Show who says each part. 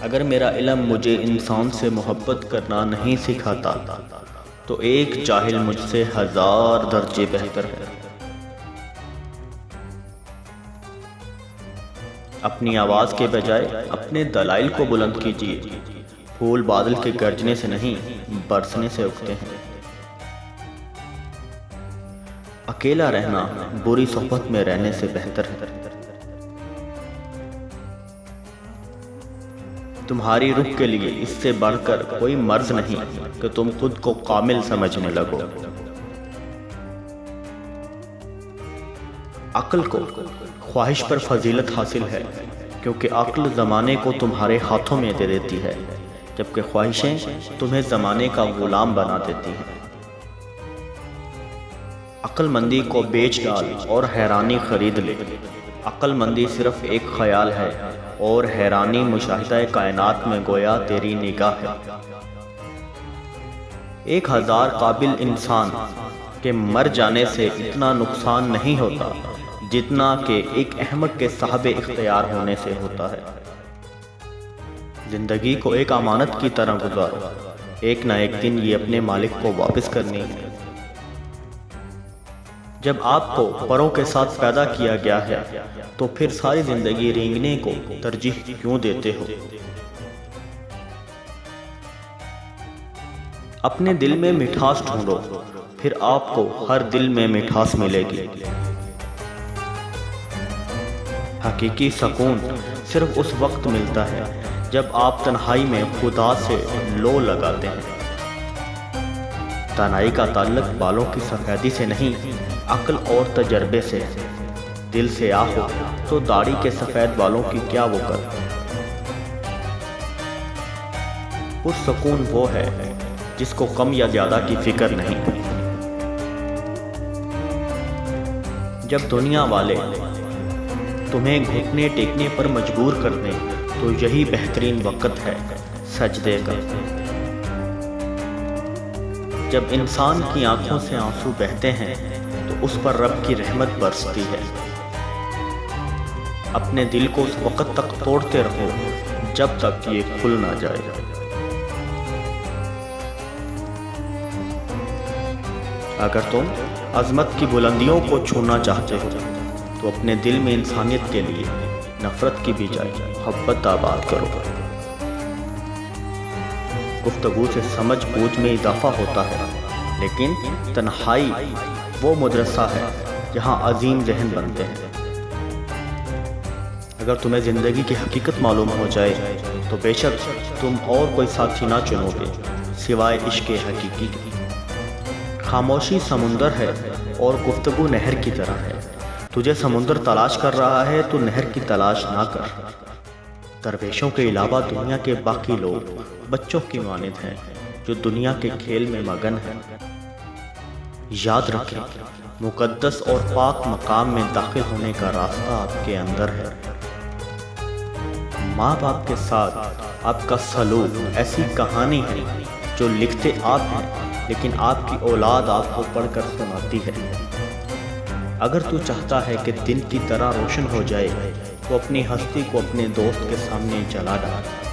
Speaker 1: اگر میرا علم مجھے انسان سے محبت کرنا نہیں سکھاتا تو ایک جاہل مجھ سے 1000 درجے بہتر ہے۔ اپنی آواز کے بجائے اپنے دلائل کو بلند کیجیے۔ پھول بادل کے گرجنے سے نہیں برسنے سے اگتے ہیں۔ اکیلا رہنا بری صحبت میں رہنے سے بہتر ہے۔ تمہاری روح کے لیے اس سے بڑھ کر کوئی مرض نہیں کہ تم خود کو کامل سمجھنے لگو۔ عقل کو خواہش پر فضیلت حاصل ہے، کیونکہ عقل زمانے کو تمہارے ہاتھوں میں دے دیتی ہے، جبکہ خواہشیں تمہیں زمانے کا غلام بنا دیتی ہیں۔ عقل مندی کو بیچ ڈال اور حیرانی خرید لے۔ عقل مندی صرف ایک خیال ہے اور حیرانی مشاہدہ کائنات میں گویا تیری نگاہ ہے۔ 1000 قابل انسان کے مر جانے سے اتنا نقصان نہیں ہوتا جتنا کہ ایک احمق کے صاحب اختیار ہونے سے ہوتا ہے۔ زندگی کو ایک امانت کی طرح گزارو، ایک نہ ایک دن یہ اپنے مالک کو واپس کرنی ہے۔ جب آپ کو پروں کے ساتھ پیدا کیا گیا ہے تو پھر ساری زندگی رینگنے کو ترجیح کیوں دیتے ہو؟ اپنے دل میں مٹھاس ڈھونڈو، پھر آپ کو ہر دل میں مٹھاس ملے گی۔ حقیقی سکون صرف اس وقت ملتا ہے جب آپ تنہائی میں خدا سے لو لگاتے ہیں۔ تنہائی کا تعلق بالوں کی سفیدی سے نہیں، عقل اور تجربے سے ہے۔ دل سے آہو تو داڑھی کے سفید بالوں کی کیا وقت۔ پرسکون وہ ہے جس کو کم یا زیادہ کی فکر نہیں۔ جب دنیا والے تمہیں گھٹنے ٹیکنے پر مجبور کر دیں تو یہی بہترین وقت ہے سجدے کا۔ جب انسان کی آنکھوں سے آنسو بہتے ہیں تو اس پر رب کی رحمت برستی ہے۔ اپنے دل کو اس وقت تک توڑتے رہو جب تک یہ کھل نہ جائے۔ اگر تم عظمت کی بلندیوں کو چھونا چاہتے ہو تو اپنے دل میں انسانیت کے لیے نفرت کی بجائے محبت آباد کرو۔ گفتگو سے سمجھ بوجھ میں اضافہ ہوتا ہے، لیکن تنہائی وہ مدرسہ ہے جہاں عظیم ذہن بنتے ہیں۔ اگر تمہیں زندگی کی حقیقت معلوم ہو جائے تو بے شک تم اور کوئی ساتھی نہ چنو گے سوائے عشق حقیقی کے۔ خاموشی سمندر ہے اور گفتگو نہر کی طرح ہے۔ تجھے سمندر تلاش کر رہا ہے تو نہر کی تلاش نہ کر۔ درویشوں کے علاوہ دنیا کے باقی لوگ بچوں کی مانند ہیں جو دنیا کے کھیل میں مگن ہیں۔ یاد رکھیں، مقدس اور پاک مقام میں داخل ہونے کا راستہ آپ کے اندر ہے۔ ماں باپ کے ساتھ آپ کا سلوک ایسی کہانی ہے جو لکھتے آپ ہیں لیکن آپ کی اولاد آپ کو پڑھ کر سناتی ہے۔ اگر تو چاہتا ہے کہ دن کی طرح روشن ہو جائے تو اپنی ہستی کو اپنے دوست کے سامنے جلا ڈال۔